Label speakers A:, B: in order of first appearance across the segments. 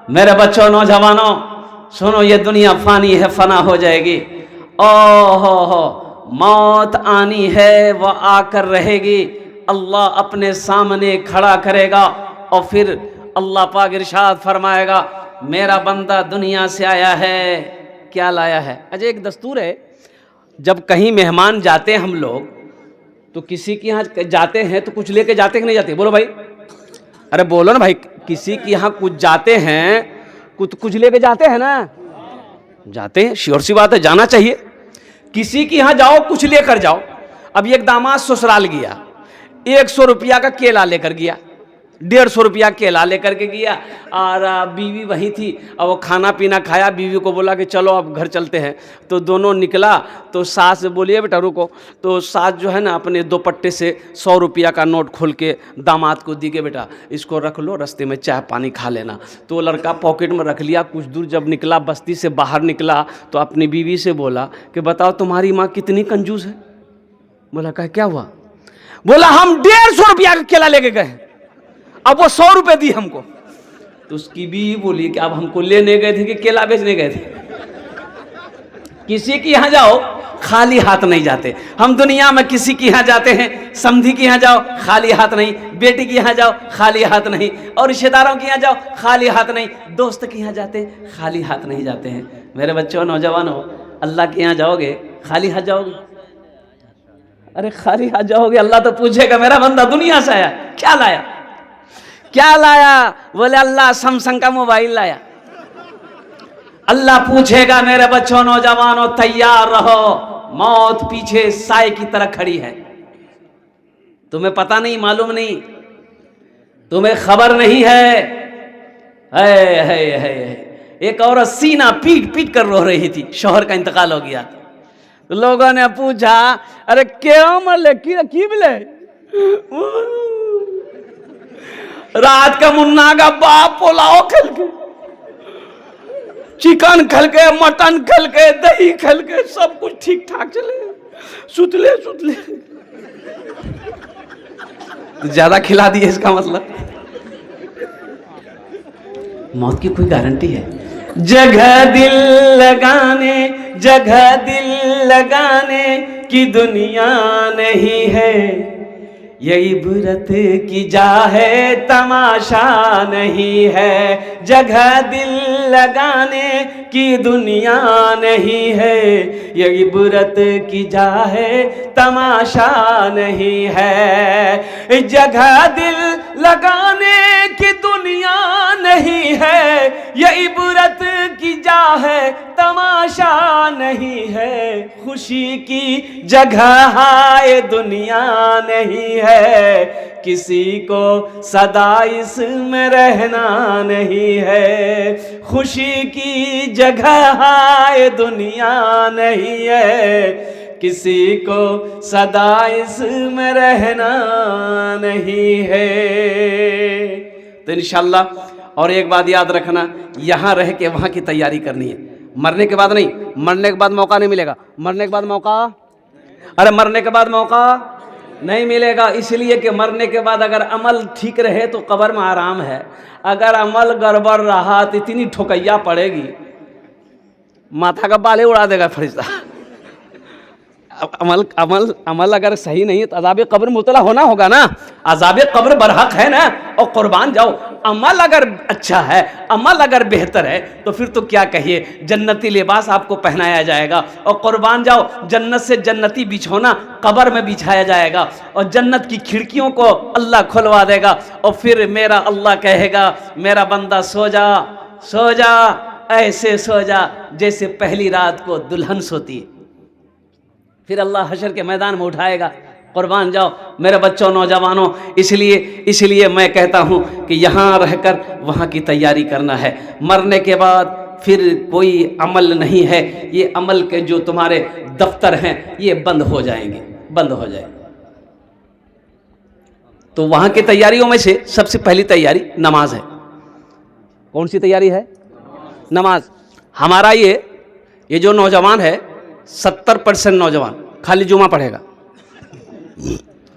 A: मेरे बच्चों, नौजवानों, सुनो, ये दुनिया फानी है, फना हो जाएगी। हो, मौत आनी है, वह आकर रहेगी। अल्लाह अपने सामने खड़ा करेगा और फिर अल्लाह पाक इरशाद फरमाएगा, मेरा बंदा दुनिया से आया है, क्या लाया है। अच्छा, एक दस्तूर है, जब कहीं मेहमान जाते हैं हम लोग, तो किसी के यहाँ जाते हैं तो कुछ लेके जाते कि नहीं जाते? बोलो भाई, अरे बोलो ना भाई। किसी के यहाँ कुछ जाते हैं, कुछ लेके जाते हैं ना? जाते हैं, श्योर सी बात है, जाना चाहिए। किसी के यहाँ जाओ, कुछ लेकर जाओ। अब एक दामाद ससुराल गया, 100 रुपया का केला लेकर गया, 150 रुपया केला लेकर के गया, और बीवी वहीं थी। अब वो खाना पीना खाया, बीवी को बोला कि चलो अब घर चलते हैं। तो दोनों निकला, तो सास बोलिए बेटा रुको। तो सास जो है ना, अपने दुपट्टे से 100 रुपया का नोट खोल के दामाद को दी के, बेटा इसको रख लो, रास्ते में चाय पानी खा लेना। तो वो लड़का पॉकेट में रख लिया। कुछ दूर जब निकला, बस्ती से बाहर निकला, तो अपनी बीवी से बोला कि बताओ तुम्हारी माँ कितनी कंजूस है। बोला कहा क्या हुआ? बोला हम 150 रुपया का केला लेके गए, अब वो 100 रुपए दी हमको। तो उसकी बीवी बोली कि अब हमको लेने गए थे कि केला बेचने गए थे? किसी के यहाँ जाओ, खाली हाथ नहीं जाते हम। दुनिया में किसी के यहाँ जाते हैं, समधी के यहाँ जाओ खाली हाथ नहीं, बेटी के यहाँ जाओ खाली हाथ नहीं, और रिश्तेदारों के यहाँ जाओ खाली हाथ नहीं, दोस्त के यहाँ जाते खाली हाथ नहीं जाते हैं। मेरे बच्चों, नौजवानों, अल्लाह के यहाँ जाओगे खाली हाथ जाओगे? अरे खाली हाथ जाओगे, अल्लाह तो पूछेगा मेरा बंदा दुनिया से आया, क्या लाया? क्या लाया? बोले अल्लाह सैमसंग का मोबाइल लाया। अल्लाह पूछेगा मेरे बच्चों, नौजवानों, तैयार रहो, मौत पीछे साए की तरह खड़ी है। तुम्हें पता नहीं, मालूम नहीं, तुम्हें खबर नहीं है। एक औरत सीना पीट पीट कर रो रही थी, शौहर का इंतकाल हो गया। तो लोगों ने पूछा, अरे क्यों मरले, की मिले? रात का मुन्ना का बाप पोलाओ खल के, चिकन खल के, मटन खल के, दही खल के, सब कुछ ठीक ठाक चले, सुतले ज्यादा खिला दिए, इसका मतलब मौत की कोई गारंटी है? जगह दिल लगाने की दुनिया नहीं है, ये इबरत की जा है, तमाशा नहीं है। जगह दिल लगाने की दुनिया नहीं है, ये इबरत की जा है, तमाशा नहीं है। जगह दिल लगाने की दुनिया नहीं है, ये इबरत की जा है, तमाशा नहीं है। खुशी की जगह है दुनिया नहीं है, किसी को सदा इसमें रहना नहीं है। खुशी की जगह है दुनिया नहीं है, किसी को सदा इसमें रहना नहीं है। तो इंशाल्लाह, और एक बात याद रखना, यहाँ रह के वहाँ की तैयारी करनी है। मरने के बाद नहीं, मरने के बाद मौका नहीं मिलेगा। मरने के बाद मौका, अरे मरने के बाद मौका नहीं मिलेगा, इसलिए कि मरने के बाद अगर अमल ठीक रहे तो कब्र में आराम है। अगर अमल गड़बड़ रहा तो इतनी ठोकैया पड़ेगी, माथा का बाले उड़ा देगा फरिश्ता। अमल अगर सही नहीं है तो अज़ाब कब्र मुतला होना होगा ना। अज़ाब कब्र बरहक है ना, और कुर्बान जाओ। अमल अगर अच्छा है, अमल अगर बेहतर है, तो फिर तो क्या कहिए, जन्नती लिबास आपको पहनाया जाएगा, और कुर्बान जाओ, जन्नत से जन्नती बिछौना कब्र में बिछाया जाएगा, और जन्नत की खिड़कियों को अल्लाह खुलवा देगा। और फिर मेरा अल्लाह कहेगा, मेरा बंदा सो जा, सो जा, ऐसे सो जा जैसे पहली रात को दुल्हन सोती है। फिर अल्लाह हशर के मैदान में उठाएगा। कुर्बान जाओ मेरे बच्चों, नौजवानों, इसलिए मैं कहता हूँ कि यहाँ रहकर वहाँ की तैयारी करना है। मरने के बाद फिर कोई अमल नहीं है, ये अमल के जो तुम्हारे दफ्तर हैं ये बंद हो जाएंगे, बंद हो जाएंगे। तो वहाँ की तैयारियों में से सबसे पहली तैयारी नमाज है। कौन सी तैयारी है? नमाज। हमारा ये जो नौजवान है, 70% नौजवान खाली जुमा पढ़ेगा।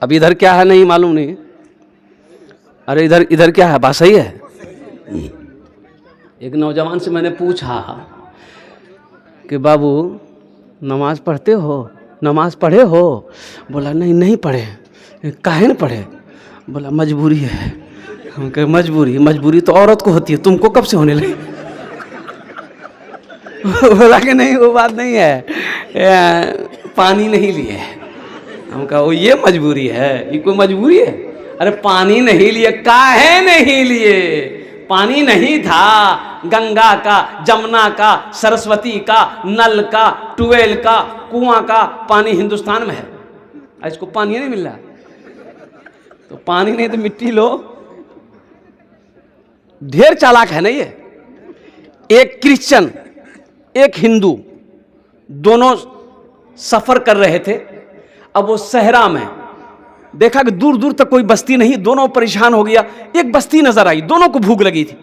A: अब इधर क्या है नहीं मालूम नहीं। अरे इधर क्या है? बात सही है। एक नौजवान से मैंने पूछा कि बाबू नमाज पढ़ते हो, नमाज पढ़े हो? बोला नहीं, नहीं पढ़े। काहे न पढ़े? बोला मजबूरी है। हम कहे मजबूरी तो औरत को होती है, तुमको कब से होने लगी? बोला कि नहीं वो बात नहीं है, पानी नहीं लिए। हम कहा वो ये मजबूरी है? ये कोई मजबूरी है? अरे पानी नहीं लिए, काहे नहीं लिए? पानी नहीं था, गंगा का, जमुना का, सरस्वती का, नल का, ट्यूबवेल का, कुआं का पानी हिंदुस्तान में है। इसको पानी नहीं मिल रहा, तो पानी नहीं तो मिट्टी लो। ढेर चालाक है ना ये। एक क्रिश्चियन एक हिंदू दोनों सफर कर रहे थे। अब वो सहरा में देखा कि दूर दूर तक कोई बस्ती नहीं, दोनों परेशान हो गया। एक बस्ती नजर आई, दोनों को भूख लगी थी।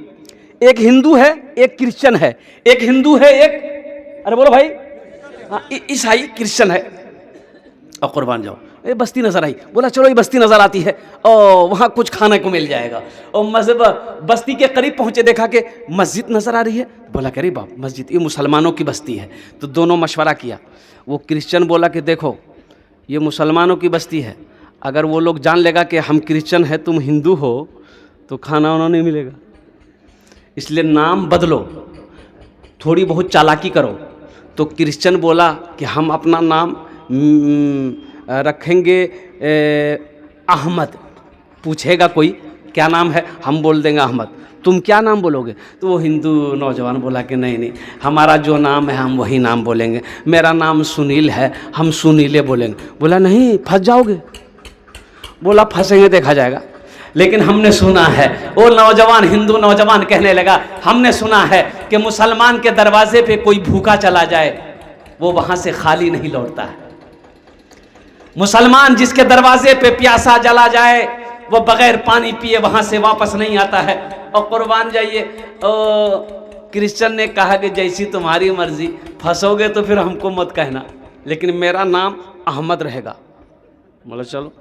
A: एक हिंदू है एक क्रिश्चियन है, एक हिंदू है एक, अरे बोलो भाई, ईसाई क्रिश्चियन है। और कुर्बान जाओ, ये बस्ती नजर आई। बोला चलो ये बस्ती नजर आती है और वहाँ कुछ खाने को मिल जाएगा। और मस्जिद, बस्ती के करीब पहुँचे, देखा कि मस्जिद नजर आ रही है। बोला करीब बाप मस्जिद, ये मुसलमानों की बस्ती है। तो दोनों मशवरा किया। वो क्रिश्चियन बोला कि देखो ये मुसलमानों की बस्ती है, अगर वो लोग जान लेगा कि हम क्रिश्चियन हैं तुम हिंदू हो तो खाना वाना नहीं मिलेगा, इसलिए नाम बदलो, थोड़ी बहुत चालाकी करो। तो क्रिश्चियन बोला कि हम अपना नाम रखेंगे अहमद। पूछेगा कोई क्या नाम है, हम बोल देंगे अहमद। तुम क्या नाम बोलोगे? तो वो हिंदू नौजवान बोला कि नहीं नहीं, हमारा जो नाम है हम वही नाम बोलेंगे। मेरा नाम सुनील है, हम सुनीले बोलेंगे। बोला नहीं फंस जाओगे। बोला फंसेंगे देखा जाएगा। लेकिन हमने सुना है, वो नौजवान हिंदू नौजवान कहने लगा, हमने सुना है कि मुसलमान के दरवाजे पे कोई भूखा चला जाए वो वहां से खाली नहीं लौटता है। मुसलमान जिसके दरवाजे पे प्यासा जला जाए वो बगैर पानी पिए वहां से वापस नहीं आता है। और कुर्बान जाइए, क्रिश्चियन ने कहा कि जैसी तुम्हारी मर्जी, फंसोगे तो फिर हमको मत कहना, लेकिन मेरा नाम अहमद रहेगा। बोला चलो।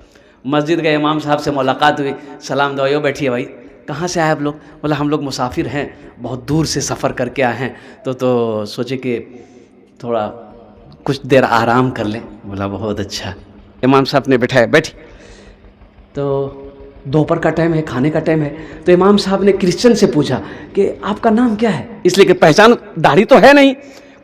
A: मस्जिद गए, इमाम साहब से मुलाकात हुई, सलाम दो, बैठिए भाई, कहाँ से आए आप लोग? बोला हम लोग मुसाफिर हैं, बहुत दूर से सफ़र करके आए हैं, तो सोचे कि थोड़ा कुछ देर आराम कर लें। बोला बहुत अच्छा। इमाम साहब ने बैठाया, बैठी। तो दोपहर का टाइम है, खाने का टाइम है। तो इमाम साहब ने क्रिश्चियन से पूछा कि आपका नाम क्या है? इसलिए कि पहचान, दाढ़ी तो है नहीं,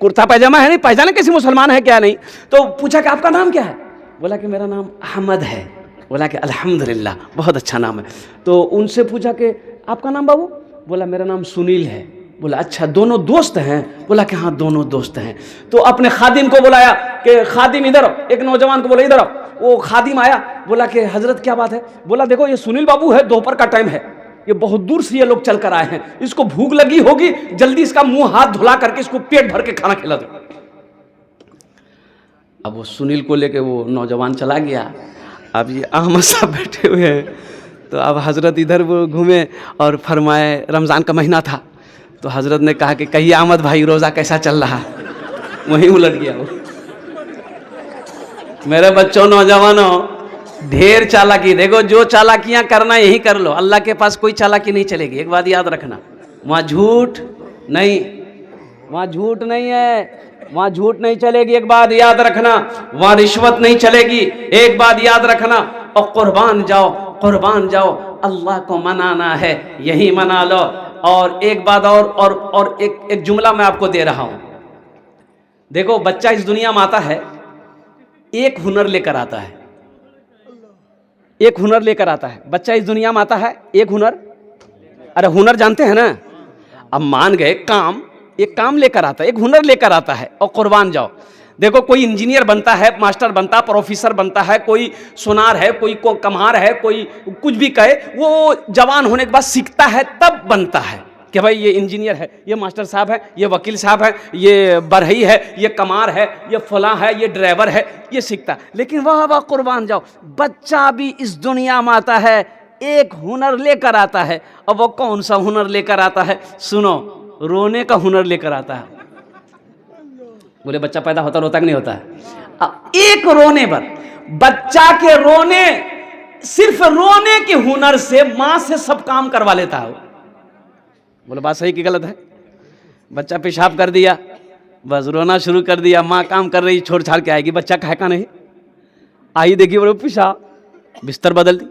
A: कुर्ता पैजामा है नहीं, पहचाने कैसे मुसलमान है क्या नहीं। तो पूछा कि आपका नाम क्या है? बोला कि मेरा नाम अहमद है। बोला कि अल्हम्दुलिल्लाह, बहुत अच्छा नाम है। तो उनसे पूछा कि आपका नाम बाबू? बोला मेरा नाम सुनील है। बोला अच्छा, दोनों दोस्त हैं? बोला कि हाँ दोनों दोस्त हैं। तो अपने खादिम को बुलाया कि खादिम इधर आओ। एक नौजवान को बोला इधर आओ। वो खादिम आया, बोला कि हजरत क्या बात है? बोला देखो ये सुनील बाबू है, दोपहर का टाइम है, ये बहुत दूर से ये लोग चल कर आए हैं, इसको भूख लगी होगी, जल्दी इसका मुंह हाथ धुला करके इसको पेट भर के खाना खिला दो। अब वो सुनील को लेके वो नौजवान चला गया। अब ये अहमद साहब बैठे हुए हैं। तो अब हजरत इधर वो घूमे और फरमाए, रमज़ान का महीना था, तो हजरत ने कहा कि कहिए अहमद भाई रोज़ा कैसा चल रहा? वहीं उलट गया वो। मेरे बच्चों, नौजवानों, ढेर चालाकी। देखो जो चालाकियां करना यही कर लो, अल्लाह के पास कोई चालाकी नहीं चलेगी। एक बात याद रखना, वहाँ झूठ नहीं, वहाँ झूठ नहीं है, वहाँ झूठ नहीं चलेगी। एक बात याद रखना, वहाँ रिश्वत नहीं चलेगी। एक बात याद रखना। और कुर्बान जाओ, कुर्बान जाओ, अल्लाह को मनाना है, यही मना लो। और एक बात और एक जुमला मैं आपको दे रहा हूँ। देखो बच्चा इस दुनिया में आता है, एक हुनर लेकर आता है, एक हुनर लेकर आता है। बच्चा इस दुनिया में आता है एक हुनर, अरे हुनर जानते हैं ना, अब मान गए काम, एक काम लेकर आता है, एक हुनर लेकर आता है। और कुर्बान जाओ, देखो कोई इंजीनियर बनता है, मास्टर बनता है, प्रोफेसर बनता है, कोई सुनार है, कोई को कम्हार है, कोई कुछ भी कहे, वो जवान होने के बाद सीखता है, तब बनता है कि भाई ये इंजीनियर है, ये मास्टर साहब है, ये वकील साहब है, ये बढ़ई है, ये कमार है, ये फला है, ये ड्राइवर है, ये सीखता। लेकिन वाह वाह कुर्बान जाओ, बच्चा भी इस दुनिया में आता है, एक हुनर लेकर आता है। और वो कौन सा हुनर लेकर आता है? सुनो, रोने का हुनर लेकर आता है। बोले बच्चा पैदा होता रोता कि नहीं होता है? एक रोने पर, बच्चा के रोने, सिर्फ रोने के हुनर से मां से सब काम करवा लेता है। बोले बात सही कि गलत है? बच्चा पेशाब कर दिया, बस रोना शुरू कर दिया। माँ काम कर रही, छोड़ छाड़ के आएगी, बच्चा कहे का नहीं आई, देखिए बोलो पेशाब, बिस्तर बदल दी।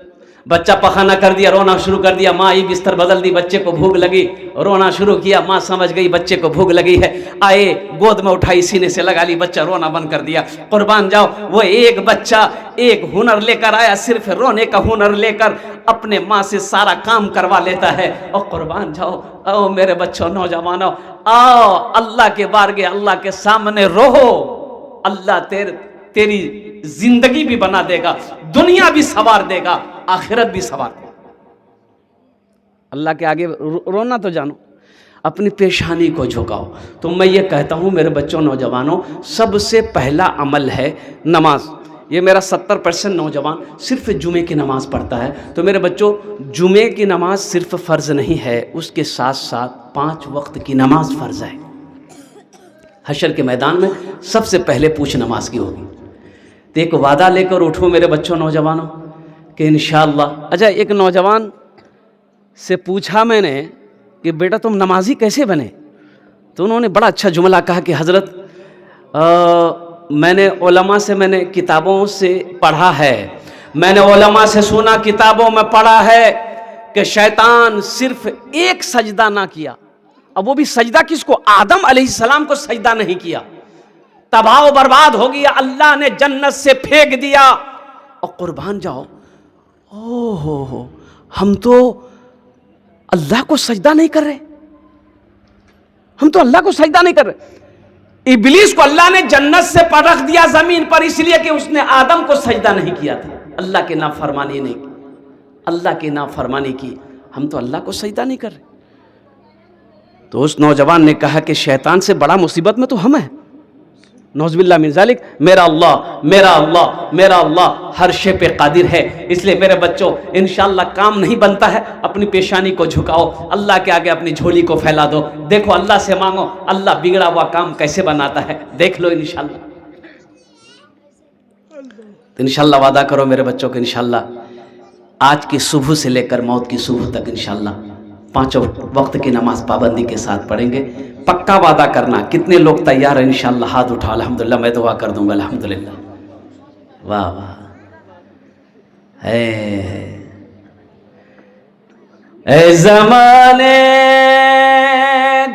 A: बच्चा पखाना कर दिया, रोना शुरू कर दिया, माँ आई बिस्तर बदल दी। बच्चे को भूख लगी, रोना शुरू किया, माँ समझ गई बच्चे को भूख लगी है, आए गोद में उठाई, सीने से लगा ली, बच्चा रोना बंद कर दिया। कुर्बान जाओ, वो एक बच्चा एक हुनर लेकर आया, सिर्फ रोने का हुनर लेकर अपने माँ से सारा काम करवा लेता है। और कुर्बान जाओ, आओ मेरे बच्चों, नौजवानों, आओ अल्लाह के बारगे, अल्लाह के सामने रोहो। अल्लाह तेरी जिंदगी भी बना देगा, दुनिया भी सवार देगा, आखिरत भी सवार देगा। अल्लाह के आगे रोना तो जानो, अपनी पेशानी को झुकाओ। तो मैं ये कहता हूँ मेरे बच्चों, नौजवानों, सबसे पहला अमल है नमाज। ये मेरा 70% नौजवान सिर्फ जुमे की नमाज पढ़ता है। तो मेरे बच्चों, जुमे की नमाज सिर्फ फ़र्ज़ नहीं है, उसके साथ साथ 5 वक्त की नमाज फ़र्ज़ है। हशर के मैदान में सबसे पहले पूछ नमाज की होगी। तो एक वादा लेकर उठो मेरे बच्चों, नौजवानों, कि इंशाअल्लाह। अच्छा, एक नौजवान से पूछा मैंने कि बेटा तुम नमाजी कैसे बने? तो उन्होंने बड़ा अच्छा जुमला कहा कि हज़रत मैंने उलमा से, मैंने किताबों से पढ़ा है, मैंने उलमा से सुना, किताबों में पढ़ा है कि शैतान सिर्फ एक सजदा ना किया। अब वो भी सजदा किसको? आदम अलैहिस्सलाम को सजदा नहीं किया, तबाह बर्बाद हो गया, अल्लाह ने जन्नत से फेंक दिया। और कुर्बान जाओ, ओहो, हम तो अल्लाह को सजदा नहीं कर रहे, हम तो अल्लाह को सजदा नहीं कर रहे। इब्लीस को अल्लाह ने जन्नत से रख दिया जमीन पर, इसलिए कि उसने आदम को सजदा नहीं किया था, अल्लाह की नाफरमानी नहीं की, अल्लाह की नाफरमानी की। हम तो अल्लाह को सजदा नहीं कर रहे। तो उस नौजवान ने कहा कि शैतान से बड़ा मुसीबत में तो हम हैं, नौज़बिल्लाह मिन ज़ालिक। मेरा अल्लाह, मेरा अल्लाह, मेरा अल्लाह हर शे पे कादिर है। इसलिए मेरे बच्चों, इंशाअल्लाह काम नहीं बनता है, अपनी पेशानी को झुकाओ, अल्लाह के आगे अपनी झोली को फैला दो, देखो अल्लाह से मांगो, अल्लाह बिगड़ा हुआ काम कैसे बनाता है, देख लो इंशाअल्लाह। तो इंशाअल्लाह वादा करो मेरे बच्चों को, इंशाअल्लाह आज की सुबह से लेकर मौत की सुबह तक इंशाअल्लाह 5 वक्त की नमाज पाबंदी के साथ पढ़ेंगे। पक्का वादा करना। कितने लोग तैयार हैं? इंशाअल्लाह हाथ उठा, अल्हम्दुलिल्लाह, मैं दुआ कर दूंगा, अल्हम्दुलिल्लाह। वाह वाह, ऐ ज़माने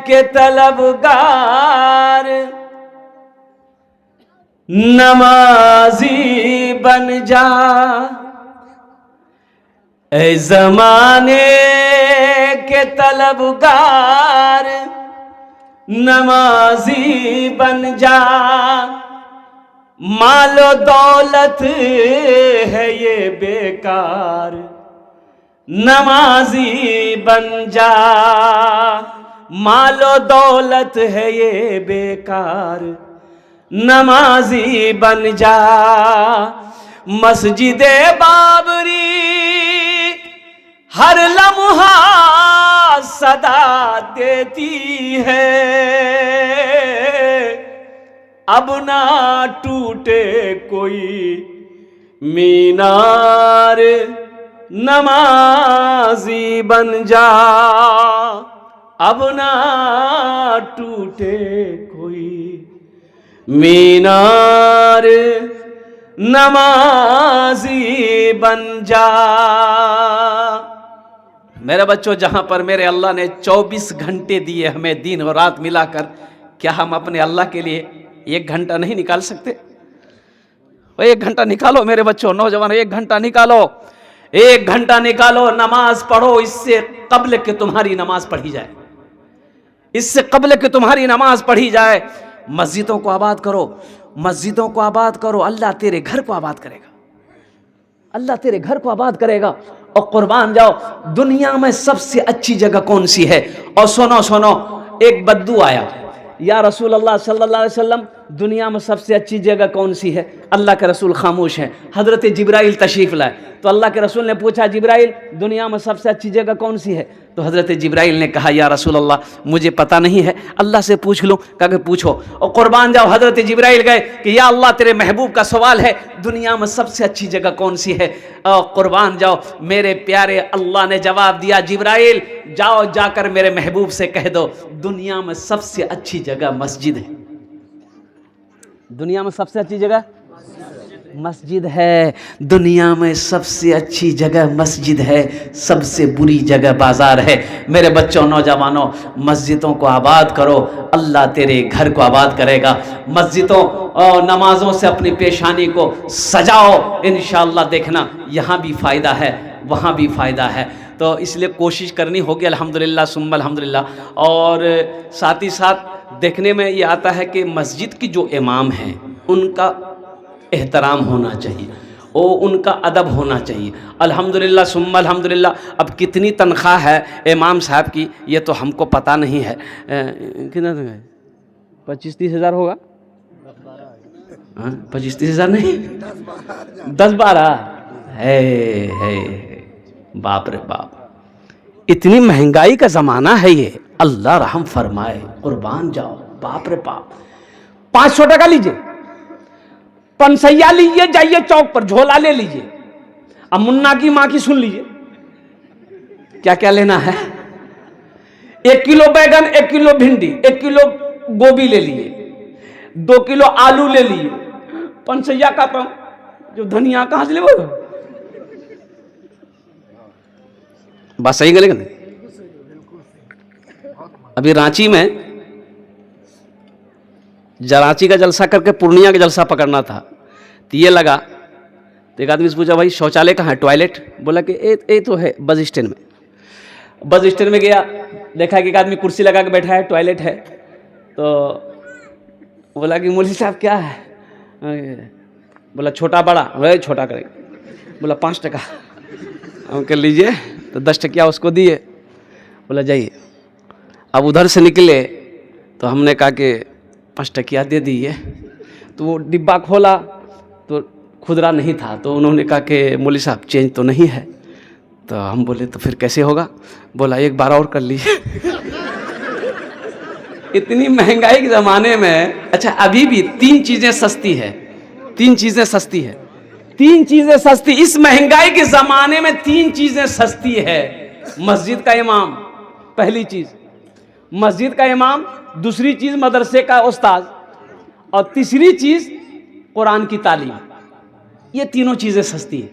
A: के तलबगार, नमाजी बन जा, ऐ ज़माने के तलबगार, नमाजी बन जा। मालो दौलत है ये बेकार, नमाजी बन जा। मालो दौलत है ये बेकार, नमाजी बन जा। मस्जिदे बाबरी हर लम्हा सदा देती है, अब ना टूटे कोई मीनार, नमाजी बन जा। अब ना टूटे कोई मीनार, नमाजी बन जा। मेरे बच्चों, जहां पर मेरे अल्लाह ने 24 घंटे दिए हमें, दिन और रात मिलाकर, क्या हम अपने अल्लाह के लिए 1 घंटा नहीं निकाल सकते? 1 घंटा निकालो मेरे बच्चों, नौजवान, 1 घंटा निकालो, 1 घंटा निकालो, नमाज पढ़ो। इससे कब्ल के तुम्हारी नमाज पढ़ी जाए, इससे कब्ल के तुम्हारी नमाज पढ़ी जाए। मस्जिदों को आबाद करो, मस्जिदों को आबाद करो, अल्लाह तेरे घर को आबाद करेगा, अल्लाह तेरे घर को आबाद करेगा। और कुर्बान जाओ, दुनिया में सबसे अच्छी जगह कौन सी है? और सुनो सुनो, एक बद्दू आया, या रसूल अल्लाह सल्लल्लाहु अलैहि वसल्लम, दुनिया में सबसे अच्छी जगह कौन सी है? अल्लाह के रसूल खामोश हैं। हज़रत जिब्राइल तशरीफ़ लाए तो अल्लाह के रसूल ने पूछा, जिब्राइल दुनिया में सबसे अच्छी जगह कौन सी है? तो हज़रत जिब्राइल ने कहा, या रसूल अल्लाह मुझे पता नहीं है, अल्लाह से पूछ लो। कहा कि पूछो। और कुर्बान जाओ, हज़रत जिब्राइल गए कि या अल्लाह तेरे महबूब का सवाल है, दुनिया में सबसे अच्छी जगह कौन सी है? और कुर्बान जाओ, मेरे प्यारे अल्लाह ने जवाब दिया, जिब्राइल जाओ जाकर मेरे महबूब से कह दो दुनिया में सबसे अच्छी जगह मस्जिद है। दुनिया में सबसे अच्छी जगह मस्जिद है। दुनिया में सबसे अच्छी जगह मस्जिद है, सबसे बुरी जगह बाजार है। मेरे बच्चों, नौजवानों, मस्जिदों को आबाद करो, अल्लाह तेरे घर को आबाद करेगा। मस्जिदों और नमाजों से अपनी पेशानी को सजाओ, इंशाअल्लाह देखना यहाँ भी फ़ायदा है, वहाँ भी फ़ायदा है। तो इसलिए कोशिश करनी होगी, अल्हम्दुलिल्लाह सुम्मा अल्हम्दुलिल्लाह। और साथ ही साथ देखने में ये आता है कि मस्जिद की जो इमाम हैं उनका एहतराम होना चाहिए और उनका अदब होना चाहिए। अल्हम्दुलिल्लाह सुम्मा अल्हम्दुलिल्लाह। अब कितनी तनख्वाह है इमाम साहब की ये तो हमको पता नहीं है। कितना 25-30 हज़ार होगा? 25-30 हज़ार नहीं, 10-12 है। बाप रे बाप, इतनी महंगाई का ज़माना है ये, अल्लाह रहम फरमाए। कुर्बान जाओ, बाप रे बाप। 500 टका लीजिए, पंसैया लीजिए, जाइए चौक पर झोला ले लीजिए। अब मुन्ना की माँ की सुन लीजिए, क्या क्या लेना है। 1 किलो बैगन, 1 किलो भिंडी, 1 किलो गोभी ले लीजिए, 2 किलो आलू ले लीजिए। पंसैया का जो धनिया कहाँ से ले वो बात सही गलेगा नहीं। अभी रांची में रांची का जलसा करके पूर्णिया का जलसा पकड़ना था, तो ये लगा, तो एक आदमी से पूछा, भाई शौचालय कहाँ है, टॉयलेट? बोला कि ए तो है बस स्टैंड में। बस स्टैंड में गया, देखा कि एक आदमी कुर्सी लगा के बैठा है, टॉयलेट है। तो बोला कि मौलवी साहब क्या है? बोला छोटा बड़ा? बोला छोटा करेंगे। बोला 5 टका। हम कह लीजिए, तो 10 टकिया उसको दिए। बोला जाइए। अब उधर से निकले तो हमने कहा कि 5 टकिया दे दिए। तो वो डिब्बा खोला तो खुदरा नहीं था, तो उन्होंने कहा कि मौलवी साहब चेंज तो नहीं है। तो हम बोले तो फिर कैसे होगा? बोला 1 बार और कर लीजिए। इतनी महंगाई के ज़माने में, अच्छा अभी भी 3 चीज़ें सस्ती है, 3 चीज़ें सस्ती है, 3 चीज़ें सस्ती। इस महंगाई के ज़माने में 3 चीज़ें सस्ती है। मस्जिद का इमाम पहली चीज़, मस्जिद का इमाम, दूसरी चीज़ मदरसे का उस्ताद, और तीसरी चीज़ कुरान की तालीम। ये तीनों चीज़ें सस्ती है,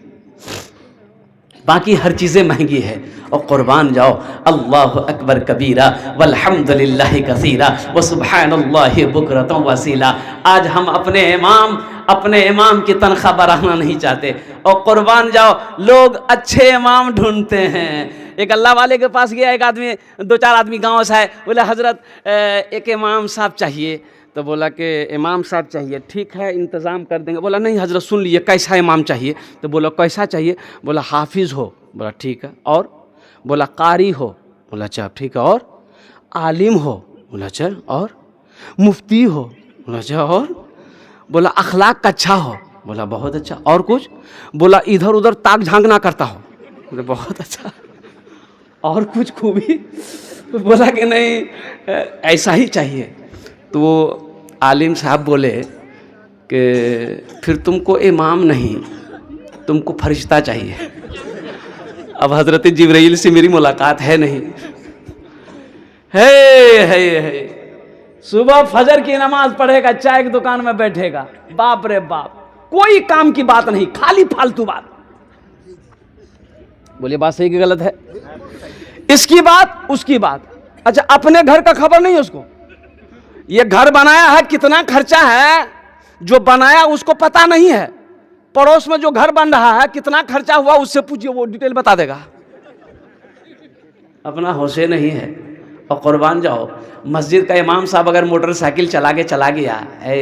A: बाकी हर चीज़ें महंगी है। और कुर्बान जाओ, अल्लाहु अकबर कबीरा वल्हम्दुलिल्लाहि कसीरा व सुब्हानल्लाहि बुकरतन वसीला। आज हम अपने इमाम की तनख्वाह बढ़ाना नहीं चाहते। और कुर्बान जाओ, लोग अच्छे इमाम ढूंढते हैं। एक अल्लाह वाले के पास गया एक आदमी, 2-4 आदमी गाँव से आए, बोले हज़रत एक इमाम साहब चाहिए। तो बोला कि इमाम साहब चाहिए, ठीक है इंतज़ाम कर देंगे। बोला नहीं हज़रत सुन लीजिए, कैसा इमाम चाहिए? तो बोला कैसा चाहिए? बोला हाफिज़ हो। बोला ठीक है, और? बोला कारी हो। बोला अच्छा ठीक है, और? आलिम हो। बोला अच्छा, और? मुफ्ती हो। बोला अच्छा, और? बोला अखलाक का अच्छा हो। बोला बहुत अच्छा, और कुछ? बोला इधर उधर ताक झांक ना करता हो। बोला बहुत अच्छा, और कुछ खूबी? तो बोला कि नहीं ऐसा ही चाहिए। तो वो आलिम साहब बोले कि फिर तुमको इमाम नहीं, तुमको फरिश्ता चाहिए। अब हज़रत जिब्राइल से मेरी मुलाकात है नहीं। है सुबह फजर की नमाज पढ़ेगा, चाय की दुकान में बैठेगा, बाप रे बाप, कोई काम की बात नहीं, खाली फालतू बात। बोलिए बात सही कि गलत है? इसकी बात उसकी बात। अच्छा अपने घर का खबर नहीं उसको, ये घर बनाया है कितना खर्चा है, जो बनाया उसको पता नहीं है। पड़ोस में जो घर बन रहा है कितना खर्चा हुआ उससे पूछिए, वो डिटेल बता देगा। अपना होशे नहीं है। और कुर्बान जाओ, मस्जिद का इमाम साहब अगर मोटरसाइकिल चला गया, है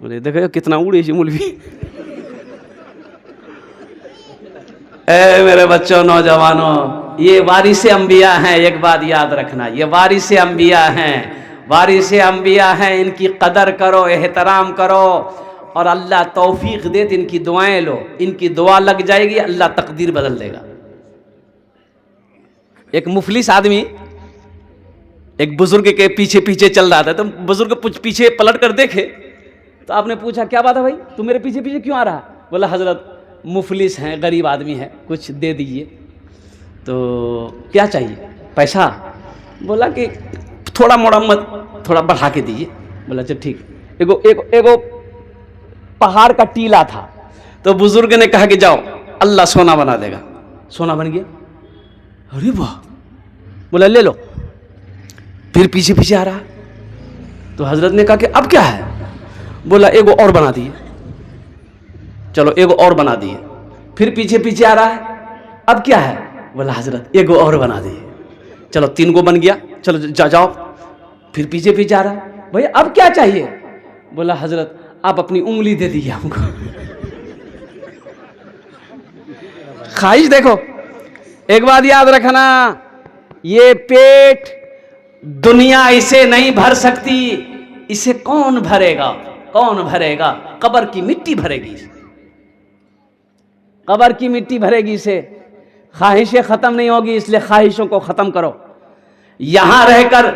A: बोले देखो कितना उड़े मौलवी। मेरे बच्चों नौजवानों, ये वारिसे अंबिया हैं, एक बात याद रखना, ये वारिसे अंबिया हैं। वारिस अंबिया हैं, इनकी कदर करो, एहतराम करो। और अल्लाह तौफीक दे तो इनकी दुआएं लो, इनकी दुआ लग जाएगी, अल्लाह तकदीर बदल देगा। एक मुफलिस आदमी एक बुजुर्ग के पीछे पीछे चल रहा था, तो बुजुर्ग पीछे पलट कर देखे तो आपने पूछा क्या बात है भाई, तू मेरे पीछे पीछे क्यों आ रहा? बोला हजरत मुफलिस हैं, गरीब आदमी है, कुछ दे दीजिए। तो क्या चाहिए? पैसा? बोला कि थोड़ा मोड़ा मत, थोड़ा बढ़ा के दीजिए। बोला अच्छा ठीक। एगो पहाड़ का टीला था, तो बुजुर्ग ने कहा कि जाओ अल्लाह सोना बना देगा। सोना बन गया। अरे वाह। बोला ले लो। फिर पीछे पीछे आ रहा, तो हजरत ने कहा कि अब क्या है? बोला एगो और बना दिए। चलो एगो और बना दिए। फिर पीछे पीछे आ रहा है, अब क्या है? बोला हजरत एगो और बना दिए। चलो 3 गो बन गया, चलो जाओ। फिर पीछे पीछे आ रहा है, भैया अब क्या चाहिए? बोला हजरत आप अपनी उंगली दे दीजिए हमको। ख्वाहिश देखो। एक बात याद रखना, ये पेट दुनिया इसे नहीं भर सकती। इसे कौन भरेगा? कौन भरेगा? कब्र की मिट्टी भरेगी इसे, कब्र की मिट्टी भरेगी इसे। ख्वाहिशें खत्म नहीं होगी, इसलिए ख्वाहिशों को खत्म करो। यहां रहकर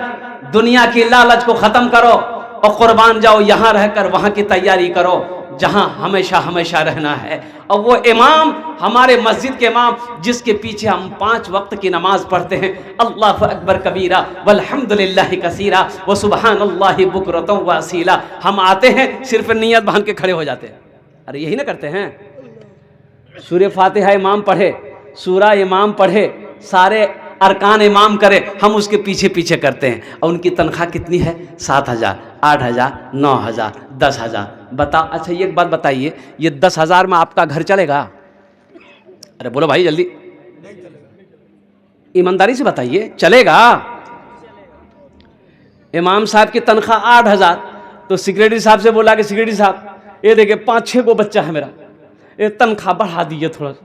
A: दुनिया की लालच को खत्म करो और कुर्बान जाओ। यहां रहकर वहां की तैयारी करो जहां हमेशा हमेशा रहना है। और वो इमाम, हमारे मस्जिद के इमाम, जिसके पीछे हम 5 वक्त की नमाज पढ़ते हैं, अल्लाहु अकबर कबीरा वल्हम्दुलिल्लाहि कसीरा व सुबहानल्लाहि बुकरतन व असीला। हम आते हैं सिर्फ नियत बांध के खड़े हो जाते हैं। अरे यही ना करते हैं? सूरह फातिहा इमाम पढ़े, सूरा इमाम पढ़े, सारे अरकान इमाम करे, हम उसके पीछे पीछे करते हैं। और उनकी तनख्वाह कितनी है? 7,000, 8,000, 9,000, 10,000। बताओ। अच्छा ये एक बात बताइए, ये 10,000 में आपका घर चलेगा? अरे बोलो भाई जल्दी, ईमानदारी से बताइए, चलेगा? इमाम साहब की तनख्वाह 8,000, तो सेक्रेटरी साहब से बोला कि सेक्रेटरी साहब ये देखिए 5-6 गो बच्चा है मेरा, ये तनख्वाह बढ़ा दीजिए थोड़ा सा।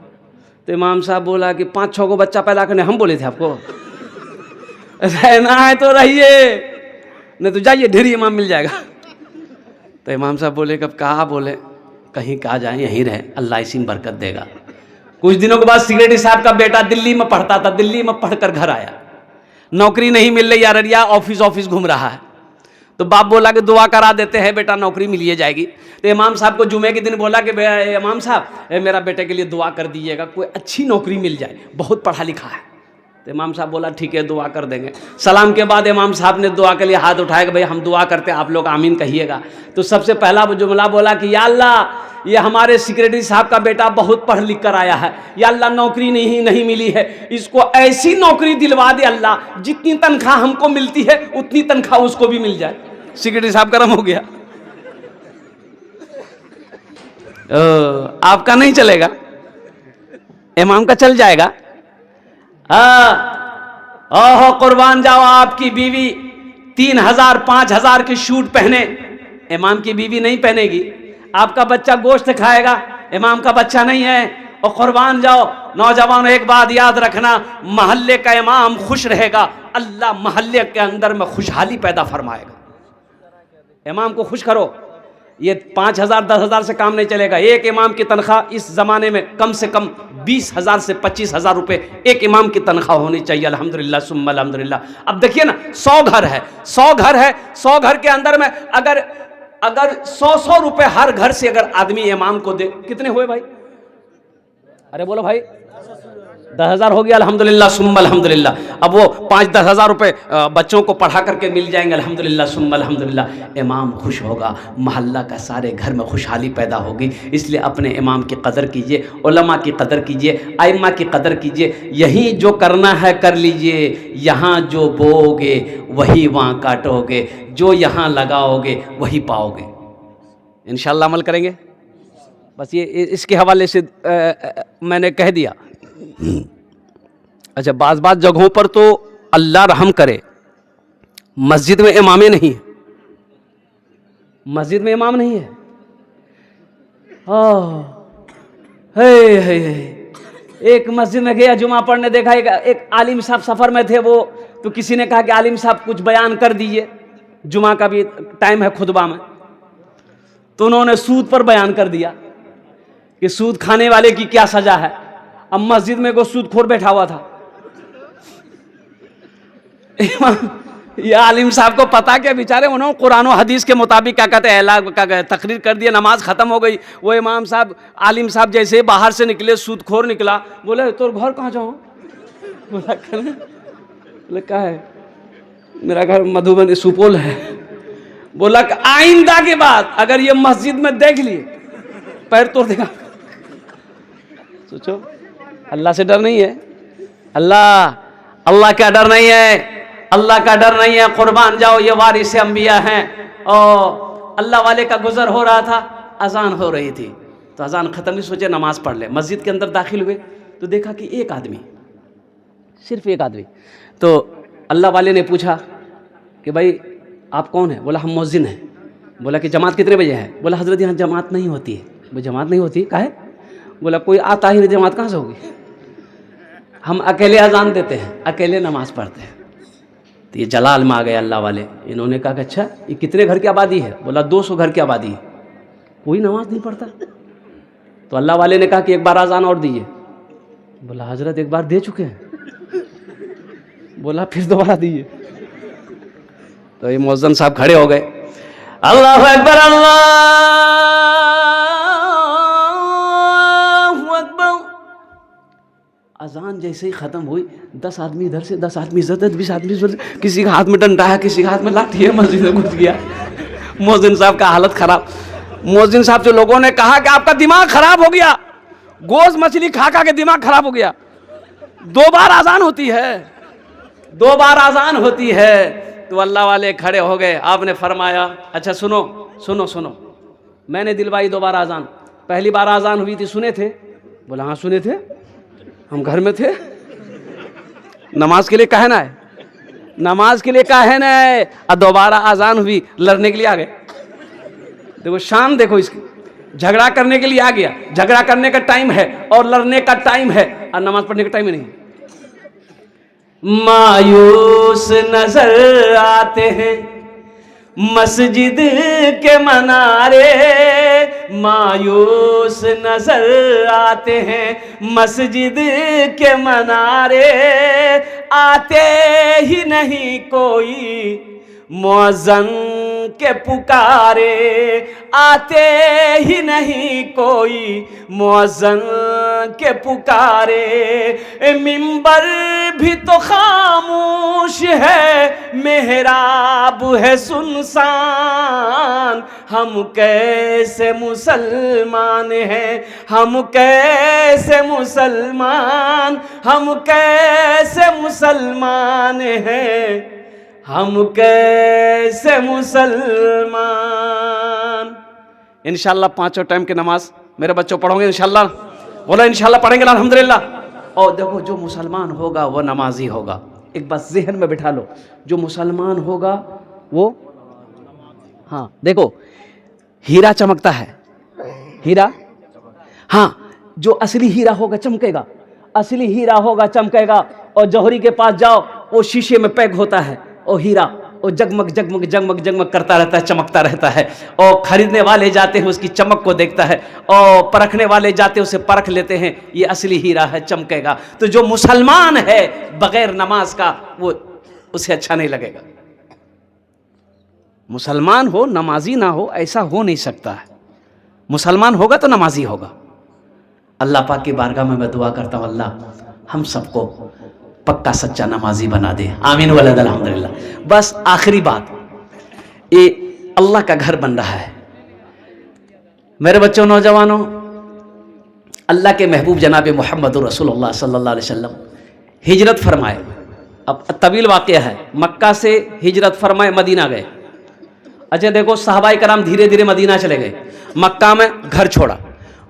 A: तो इमाम साहब बोला कि 5-6 को बच्चा पैदा करने हम बोले थे आपको? रहना है तो रहिए, नहीं तो जाइए, ढेरी इमाम मिल जाएगा। तो इमाम साहब बोले कब कहा? बोले कहीं कहा जाए, यहीं रहे, अल्लाह इसी में बरकत देगा। कुछ दिनों के बाद सेक्रेटरी साहब का बेटा दिल्ली में पढ़ता था, दिल्ली में पढ़कर घर आया, नौकरी नहीं मिल रही, अररिया ऑफिस घूम रहा है। तो बाप बोला कि दुआ करा देते हैं, बेटा नौकरी मिल जाएगी। तो इमाम साहब को जुमे के दिन बोला कि इमाम साहब मेरा बेटे के लिए दुआ कर दीजिएगा, कोई अच्छी नौकरी मिल जाए, बहुत पढ़ा लिखा है। तो इमाम साहब बोला ठीक है दुआ कर देंगे। सलाम के बाद इमाम साहब ने दुआ के लिए हाथ उठाया कि भाई हम दुआ करते हैं, आप लोग आमीन कहिएगा। तो सबसे पहला वो जुमला बोला कि या अल्लाह ये हमारे सेक्रेटरी साहब का बेटा बहुत पढ़ लिख कर आया है, या अल्लाह नौकरी नहीं मिली है, इसको ऐसी नौकरी दिलवा दे अल्लाह, जितनी तनख्वाह हमको मिलती है उतनी तनख्वाह उसको भी मिल जाए। सेक्रेटरी साहब गर्म हो गया। आपका नहीं चलेगा, इमाम का चल जाएगा। ओहो कुर्बान जाओ, आपकी बीवी 3,000 5,000 की शूट पहने, इमाम की बीवी नहीं पहनेगी। आपका बच्चा गोश्त खाएगा, इमाम का बच्चा नहीं है। और कुर्बान जाओ नौजवानों, एक बात याद रखना, महल्ले का इमाम खुश रहेगा, अल्लाह महल्ले के अंदर में खुशहाली पैदा फरमाएगा। इमाम को खुश करो। ये 5,000 10,000 से काम नहीं चलेगा। एक इमाम की तनख्वाह इस ज़माने में कम से कम 20,000 से 25,000 रुपये एक इमाम की तनख्वाह होनी चाहिए। अल्हम्दुलिल्लाह सुम्मा अल्हम्दुलिल्लाह। अब देखिए ना, 100 घर है, 100 घर है, 100 घर के अंदर में अगर 100 रुपये हर घर से अगर आदमी इमाम को दे, कितने हुए भाई? अरे बोलो भाई, 10,000 हो गया। अल्हम्दुलिल्लाह सुम्मा अल्हम्दुलिल्लाह। अब वो 5-10 हज़ार रुपये बच्चों को पढ़ा करके मिल जाएंगे। अल्हम्दुलिल्लाह सुम्मा अल्हम्दुलिल्लाह। इमाम खुश होगा, महल्ला का सारे घर में खुशहाली पैदा होगी। इसलिए अपने इमाम की कदर कीजिए, उलमा की कदर कीजिए, आइम्मा की कदर कीजिए। यही जो करना है कर लीजिए। यहाँ जो बोओगे वही वहाँ काटोगे, जो यहाँ लगाओगे वही पाओगे। इंशाअल्लाह अमल करेंगे। बस ये इसके हवाले से मैंने कह दिया। अच्छा, बाज़ जगहों पर तो अल्लाह रहम करे, मस्जिद में इमामें नहीं है, मस्जिद में इमाम नहीं है। एक मस्जिद में गया जुमा पढ़ने, देखा एक आलिम साहब सफ़र में थे वो, तो किसी ने कहा कि आलिम साहब कुछ बयान कर दीजिए। जुमा का भी टाइम है खुतबा में, तो उन्होंने सूद पर बयान कर दिया कि सूद खाने वाले की क्या सजा है। अब मस्जिद में को सूदखोर बैठा हुआ था, ये आलिम साहब को पता क्या, बेचारे उन्होंने कुरान और हदीस के मुताबिक क्या कहते हैं तकरीर कर दिया, नमाज खत्म हो गई। वो इमाम साहब आलिम साहब जैसे बाहर से निकले, सूदखोर निकला, बोले तो घर कहाँ जाऊँ? बोला क्या है? मेरा घर मधुबनी सुपौल है। बोला कि आइंदा के बाद अगर ये मस्जिद में देख लिए पैर तोड़ देगा। सोचो, अल्लाह से डर नहीं है? अल्लाह का डर नहीं है, अल्लाह का डर नहीं है। कुर्बान जाओ, ये वारिस अंबिया हैं। और अल्लाह वाले का गुजर हो रहा था, अजान हो रही थी, तो अजान खत्म हुई, सोचे नमाज पढ़ ले। मस्जिद के अंदर दाखिल हुए तो देखा कि एक आदमी, सिर्फ एक आदमी। तो अल्लाह वाले ने पूछा कि भाई आप कौन है? बोला हम मुअज्जिन हैं। बोला कि जमात कितने बजे है? बोला हजरत यहाँ जमात नहीं होती है। वो जमात नहीं होती काहे? बोला कोई आता ही नहीं, जमात कहाँ से होगी? हम अकेले अजान देते हैं, अकेले नमाज पढ़ते हैं। तो ये जलाल में आ गए अल्लाह वाले। इन्होंने कहा कि अच्छा ये कितने घर की आबादी है? बोला 200 घर की आबादी है, कोई नमाज नहीं पढ़ता। तो अल्लाह वाले ने कहा कि एक बार अजान और दीजिए। बोला हजरत एक बार दे चुके हैं। बोला फिर दोबारा दीजिए। तो ये मुअज्जिन साहब खड़े हो गए, अल्लाहु अकबर, अल्लाहु अकबर। अजान जैसे ही खत्म हुई, 10 आदमी इधर से, 10 आदमी इधर, 20 आदमी इधर, किसी के हाथ में डंडा है, किसी के हाथ में लाठी है, मस्जिद में घुस गया। मुअज्जिन साहब का हालत खराब। मुअज्जिन साहब से लोगों ने कहा कि आपका दिमाग खराब हो गया, गोश्त मछली खा खा के दिमाग खराब हो गया। 2 बार आजान होती है, 2 बार आजान होती है। तो अल्लाह वाले खड़े हो गए। आपने फरमाया अच्छा सुनो सुनो सुनो, मैंने दिलवाई 2 बार आजान। पहली बार आजान हुई थी, सुने थे? बोला हाँ सुने थे, हम घर में थे। नमाज के लिए कहे ना है, नमाज के लिए कहे ना है। और दोबारा आजान हुई, लड़ने के लिए आ गए। देखो शान, देखो इसकी, झगड़ा करने के लिए आ गया। झगड़ा करने का टाइम है और लड़ने का टाइम है, और नमाज पढ़ने का टाइम ही नहीं। मायूस नजर आते हैं मस्जिद के मनारे, मायूस नजर आते हैं मस्जिद के मनारे, आते ही नहीं कोई मुअज्जिन के पुकारे, आते ही नहीं कोई मुअज्जिन के पुकारे। मिंबर भी तो खामोश है, मेहराब है सुनसान, हम कैसे मुसलमान हैं, हम कैसे मुसलमान, हम कैसे मुसलमान हैं, हम कैसे मुसलमान। इंशाल्लाह 5 टाइम की नमाज मेरे बच्चों पढ़ोगे इंशाल्लाह? बोला इंशाल्लाह पढ़ेंगे अल्हम्दुलिल्लाह। और देखो जो मुसलमान होगा वो नमाजी होगा। एक बात जहन में बिठा लो, जो मुसलमान होगा वो, हाँ देखो हीरा चमकता है, हीरा, हाँ जो असली हीरा होगा चमकेगा, असली हीरा होगा चमकेगा। और जौहरी के पास जाओ, वो शीशे में पैक होता है, और हीरा वो जगमग जगमग जगमग जगमग करता रहता है, चमकता रहता है। और खरीदने वाले जाते हैं उसकी चमक को देखता है, और परखने वाले जाते हैं उसे परख लेते हैं, ये असली हीरा है, चमकेगा। तो जो मुसलमान है बगैर नमाज का, वो उसे अच्छा नहीं लगेगा। मुसलमान हो नमाजी ना हो, ऐसा हो नहीं सकता है। मुसलमान होगा तो नमाजी होगा। अल्लाह पाक की बारगाह में मैं दुआ करता हूँ, अल्लाह हम सबको पक्का सच्चा नमाजी बना दे, आमीन वलद अल्हम्दुलिल्लाह। बस आखिरी बात, ये अल्लाह का घर बन रहा है। मेरे बच्चों, नौजवानों, अल्लाह के महबूब जनाब मोहम्मद रसूलुल्लाह सल्लल्लाहु अलैहि वसल्लम हिजरत फरमाए। अब तवील वाक़या है, मक्का से हिजरत फरमाए मदीना गए। अच्छा देखो सहाबाए कराम धीरे धीरे मदीना चले गए। मक्का में घर छोड़ा,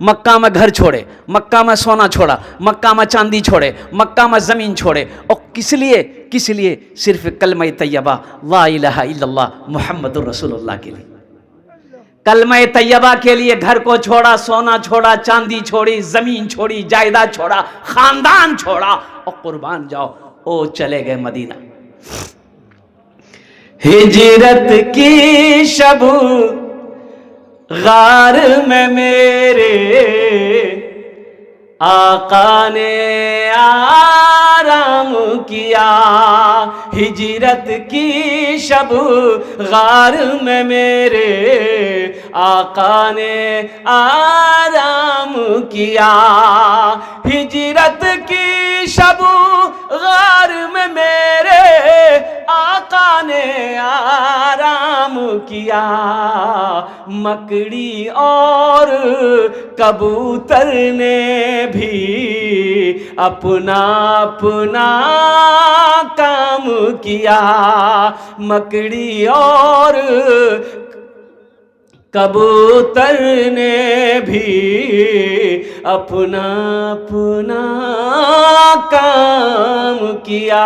A: मक्का में घर छोड़े, मक्का में सोना छोड़ा, मक्का में चांदी छोड़े, मक्का में ज़मीन छोड़े। और किस लिए? किस लिए? सिर्फ कलमा तैयबा ला इलाहा इल्लल्लाह मुहम्मदुर रसूलुल्लाह के लिए। कलमा तैयबा के लिए घर को छोड़ा, सोना छोड़ा, चांदी छोड़ी, ज़मीन छोड़ी, जायदाद छोड़ा, ख़ानदान छोड़ा, और कुर्बान जाओ, ओ चले गए मदीना। हिजरत की शब गार में मेरे आका ने आराम किया। हिजरत की शब गार में मेरे आका ने आराम किया। हिजरत की शब गार में मेरे आका ने आराम किया। मकड़ी और कबूतर ने भी अपना अपना काम किया। मकड़ी और कबूतर ने भी अपना अपना काम किया।